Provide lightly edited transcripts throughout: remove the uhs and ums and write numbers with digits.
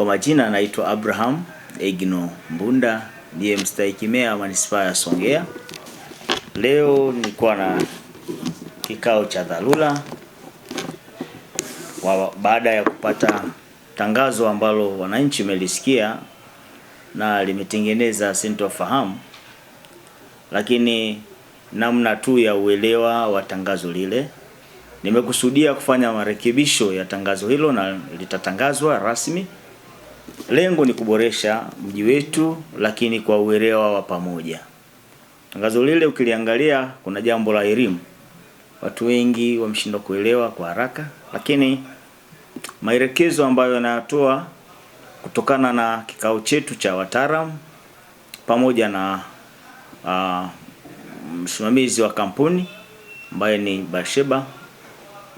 Kwa majina naitwa Abraham Egino Mbunda, ndiye mstahiki meya manispaa ya Songea. Leo nilikuwa na kikao cha dharura baada ya kupata tangazo ambalo wananchi melisikia na limetengeneza sintofahamu, lakini namna tu ya uelewa wa tangazo lile. Nimekusudia kufanya marekebisho ya tangazo hilo na litatangazwa rasmi. Lengo ni kuboresha mji wetu, lakini kwa uelewa wa pamoja. Tangazo lile ukiliangalia kuna jambo la elimu. Watu wengi wameshindwa kuelewa kwa haraka, lakini maelekezo ambayo yanatoa kutokana na kikao chetu cha wataalamu pamoja na msimamizi wa kampuni ambaye ni Basheba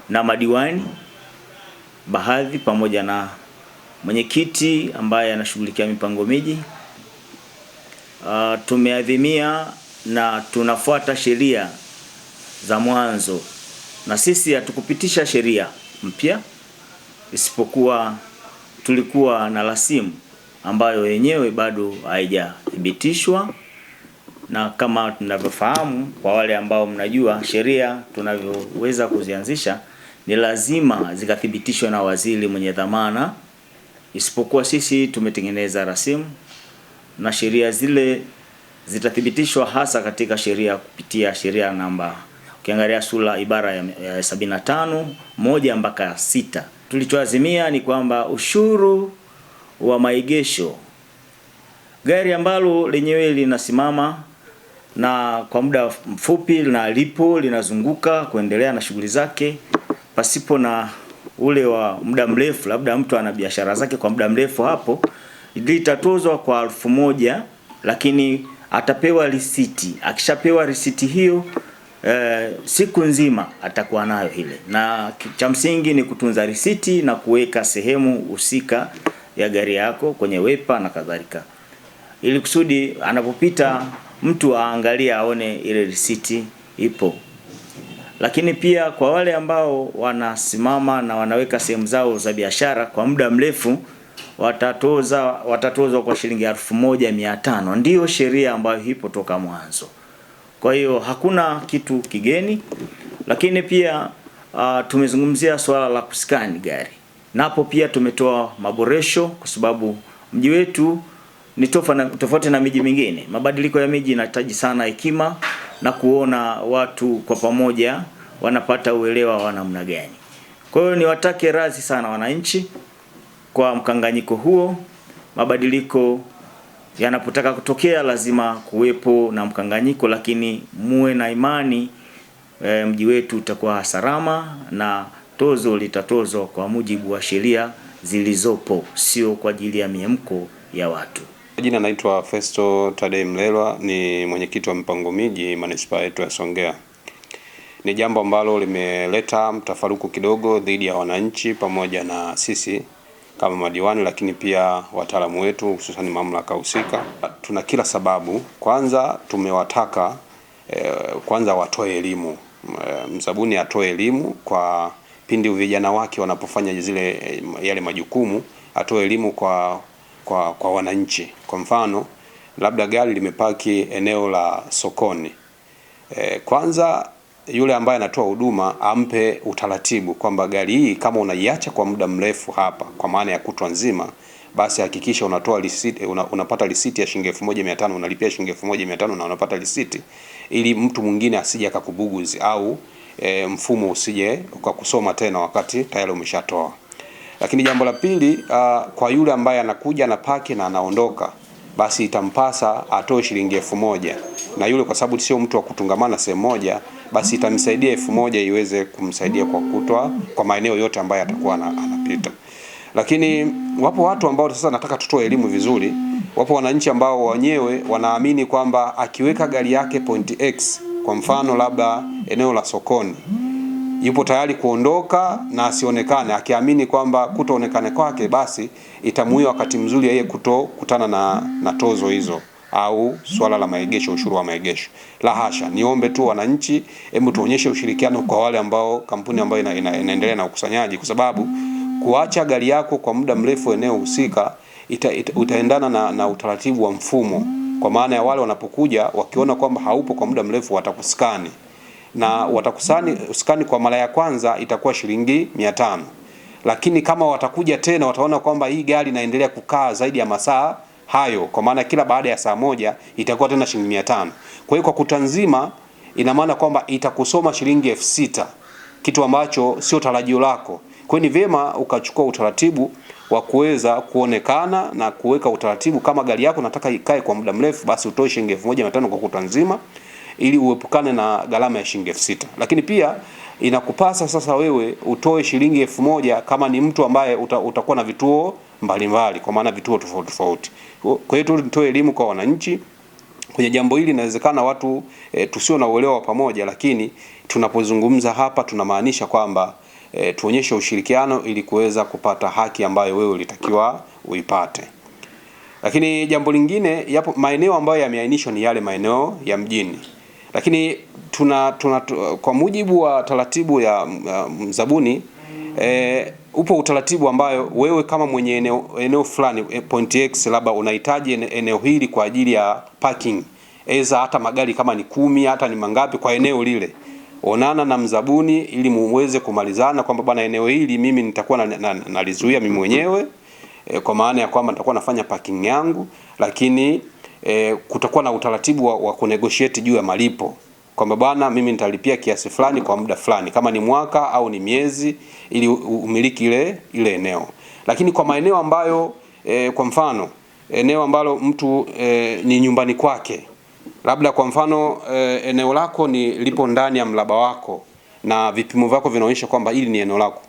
na madiwani baadhi pamoja na mwenyekiti ambaye anashughulikia mipango miji, tumeadhimia na tunafuata sheria za mwanzo, na sisi hatukupitisha sheria mpya, isipokuwa tulikuwa na rasimu ambayo yenyewe bado haijathibitishwa. Na kama tunavyofahamu, kwa wale ambao mnajua sheria tunavyoweza kuzianzisha, ni lazima zikathibitishwe na waziri mwenye dhamana. Isipokuwa sisi tumetengeneza rasimu na sheria zile zitathibitishwa hasa katika sheria kupitia sheria namba, ukiangalia sura ibara ya 75 1 mpaka 6. Tulichoazimia ni kwamba ushuru wa maegesho, gari ambalo lenyewe linasimama na kwa muda mfupi na lipo linazunguka kuendelea na shughuli zake pasipo na ule wa muda mrefu, labda mtu ana biashara zake kwa muda mrefu, hapo litatozwa kwa 1000, lakini atapewa risiti. Akishapewa risiti hiyo siku nzima atakuwa nayo ile, na cha msingi ni kutunza risiti na kuweka sehemu husika ya gari yako kwenye wepa na kadhalika, ili kusudi anapopita mtu aangalie aone ile risiti ipo. Lakini pia kwa wale ambao wanasimama na wanaweka sehemu zao za biashara kwa muda mrefu, watatozwa kwa shilingi 1500. Ndiyo sheria ambayo ipo toka mwanzo. Kwa hiyo hakuna kitu kigeni. Lakini pia tumezungumzia swala la kuskani gari. Napo pia tumetoa maboresho kwa sababu mji wetu ni tofauti na miji mingine. Mabadiliko ya miji inahitaji sana hekima na kuona watu kwa pamoja wanapata uelewa wa namna gani. Kwa hiyo niwatake radhi sana wananchi kwa mkanganyiko huo. Mabadiliko yanapotaka kutokea lazima kuwepo na mkanganyiko, lakini muwe na imani mji wetu utakuwa salama na tozo litatozwa kwa mujibu wa sheria zilizopo, sio kwa ajili ya miemko ya watu. Jina naitwa Festo Tadei Mlelwa, ni mwenyekiti wa mipango miji manispaa yetu ya Songea. Ni jambo ambalo limeleta mtafaruku kidogo dhidi ya wananchi pamoja na sisi kama madiwani, lakini pia wataalamu wetu hususan mamlaka husika. Tuna kila sababu, kwanza tumewataka kwanza watoe elimu, mzabuni atoe elimu kwa pindi vijana wake wanapofanya yale majukumu, atoe elimu kwa wananchi. Kwa mfano, labda gari limepaki eneo la sokoni, kwanza yule ambaye anatoa huduma ampe utaratibu kwamba gari hii kama unaiacha kwa muda mrefu hapa, kwa maana ya kutwa nzima, basi hakikisha unatoa risiti, unapata risiti ya shilingi 1500, unalipia shilingi 1500 na unapata risiti, ili mtu mwingine asije akakubuguzi au mfumo usije ukakusoma tena wakati tayari umeshatoa. Lakini jambo la pili, kwa yule ambaye anakuja na paki na anaondoka, basi itampasa atoe shilingi 1000, na yule kwa sababu sio mtu wa kutungamana sehemu moja, basi itamsaidia 1000 iweze kumsaidia kwa kutwa kwa maeneo yote ambayo atakuwa anapita. Lakini wapo watu ambao sasa nataka tutoe elimu vizuri. Wapo wananchi ambao wenyewe wanaamini kwamba akiweka gari yake point X, kwa mfano labda eneo la sokoni, yupo tayari kuondoka na asionekane, akiamini kwamba kutoonekana kwake basi itamuia wakati mzuri yeye kutokutana na tozo hizo au swala la maegesho, ushuru wa maegesho. La hasha, niombe tu wananchi, hebu tuonyeshe ushirikiano kwa wale ambao kampuni ambayo inaendelea na ukusanyaji, kwa sababu Kuacha gari yako kwa muda mrefu eneo husika utaendana na utaratibu wa mfumo, kwa maana ya wale wanapokuja wakiona kwamba haupo kwa muda mrefu watakuskani, na watakuskani kwa mara ya kwanza itakuwa shilingi 500, lakini kama watakuja tena wataona kwamba hii gari inaendelea kukaa zaidi ya masaa hayo, kwa maana kila baada ya saa moja itakuwa tena shilingi 500. Kwa hiyo kwa kutanzima ina maana kwamba itakusoma shilingi 6000, kitu ambacho sio tarajio lako. Kwa hiyo ni vyema ukachukua utaratibu wa kuweza kuonekana na kuweka utaratibu, kama gari yako nataka ikae kwa muda mrefu, basi utoe shilingi 1500 kwa kutanzima ili uepukane na gharama ya shilingi 6000. Lakini pia inakupasa sasa wewe utoe shilingi 1000 kama ni mtu ambaye utakuwa na vituo mbalimbali, kwa maana vituo tofauti tofauti. Kwa hiyo tutoe elimu kwa wananchi kwenye jambo hili. Inawezekana watu tusio na uelewa wa pamoja, lakini tunapozungumza hapa tunamaanisha kwamba tuonyeshe ushirikiano ili kuweza kupata haki ambayo wewe ulitakiwa uipate. Lakini jambo lingine, yapo maeneo ambayo yameainishwa ni yale maeneo ya mjini, lakini kwa mujibu wa taratibu ya mzabuni upo utaratibu ambayo wewe kama mwenye eneo fulani point X, labda unahitaji eneo hili kwa ajili ya parking, hata magari kama ni 10 hata ni mangapi kwa eneo lile, onana na mzabuni ili muweze kumalizana kwamba bwana, eneo hili mimi nitakuwa nalizuia mimi mwenyewe, kwa maana ya kwamba nitakuwa nafanya parking yangu, lakini kutakuwa na utaratibu wa kunegotiate juu ya malipo, kwamba bwana, mimi nitalipia kiasi fulani kwa muda fulani, kama ni mwaka au ni miezi, ili umiliki ile eneo. Lakini kwa maeneo ambayo kwa mfano eneo ambalo mtu ni nyumbani kwake, labda kwa mfano eneo lako lipo ndani ya mraba wako na vipimo vyako vinaonyesha kwamba hili ni eneo lako,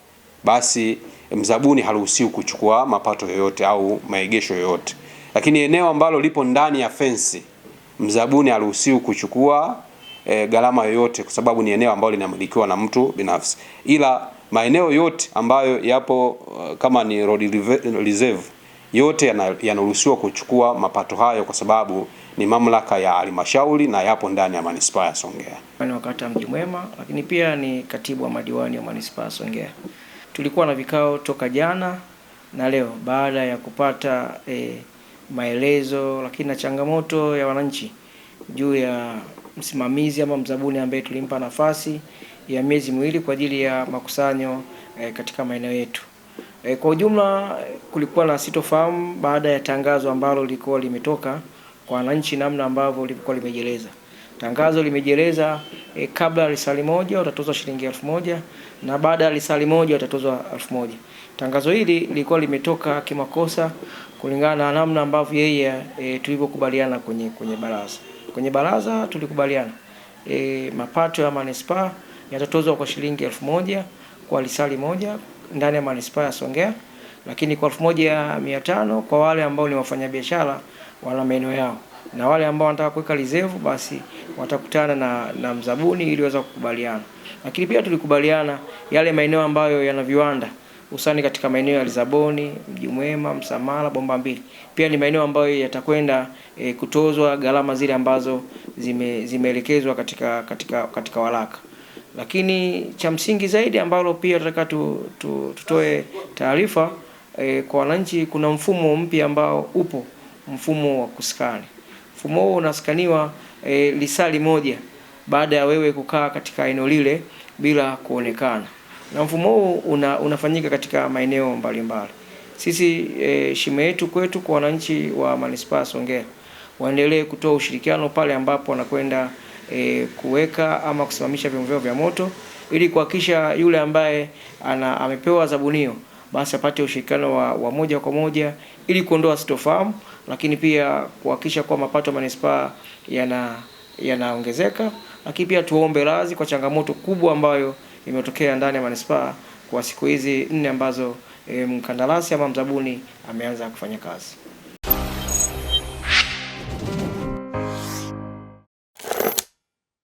basi mzabuni haruhusiwi kuchukua mapato yoyote au maegesho yoyote. Lakini eneo ambalo lipo ndani ya fence, mzabuni haruhusiwi kuchukua gharama yoyote, kwa sababu ni eneo ambalo linamilikiwa na mtu binafsi. Ila maeneo yote ambayo yapo kama ni road reserve, yote yanaruhusiwa kuchukua mapato hayo, kwa sababu ni mamlaka ya halmashauri na yapo ndani ya manispaa ya Songea. Ni wakati Mji Mwema, lakini pia ni katibu wa madiwani wa manispaa ya Songea. Tulikuwa na vikao toka jana na leo baada ya kupata maelezo lakini na changamoto ya wananchi juu ya msimamizi ama mzabuni ambaye tulimpa nafasi ya miezi miwili kwa ajili ya makusanyo katika maeneo yetu. Kwa ujumla kulikuwa na sitofahamu baada ya tangazo ambalo lilikuwa limetoka kwa wananchi, namna ambavyo lilikuwa limejeleza. Tangazo limejeleza kabla ya risali moja watatozwa shilingi 1000 na baada ya risali moja watatozwa 1000. Tangazo hili lilikuwa limetoka kimakosa kulingana na namna ambavyo yeye tulivyokubaliana kwenye baraza. Kwenye baraza tulikubaliana mapato ya manispaa yatatozwa kwa shilingi 1000 kwa risali moja ndani ya manispaa ya Songea, lakini kwa 1500 kwa wale ambao ni wafanyabiashara wana maeneo yao, na wale ambao wanataka kuweka reserve basi watakutana na mzabuni ili waweze kukubaliana. Lakini pia tulikubaliana yale maeneo ambayo yana viwanda, usani katika maeneo ya Lisaboni, Mji Mwema, Msamala, Bomba Mbili, pia ni maeneo ambayo yatakwenda kutozwa gharama zile ambazo zimeelekezwa katika waraka. Lakini cha msingi zaidi ambalo pia tunataka tutoe taarifa kwa wananchi, kuna mfumo mpya ambao upo, mfumo wa kuskani. Mfumo huo unaskaniwa risali moja baada ya wewe kukaa katika eneo lile bila kuonekana, na mfumo huu unafanyika katika maeneo mbalimbali. Sisi shime yetu kwetu kwa wananchi wa manispaa Songea waendelee kutoa ushirikiano pale ambapo wanakwenda kuweka ama kusimamisha vyombo vyao vya moto, ili kuhakikisha yule ambaye amepewa zabunio basi apate ushirikiano wa moja kwa moja ili kuondoa sitofahamu, lakini pia kuhakikisha kwa mapato ya manispaa yanaongezeka. Lakini pia tuombe radhi kwa changamoto kubwa ambayo imetokea ndani ya manispaa kwa siku hizi 4 ambazo mkandarasi ama mzabuni ameanza kufanya kazi.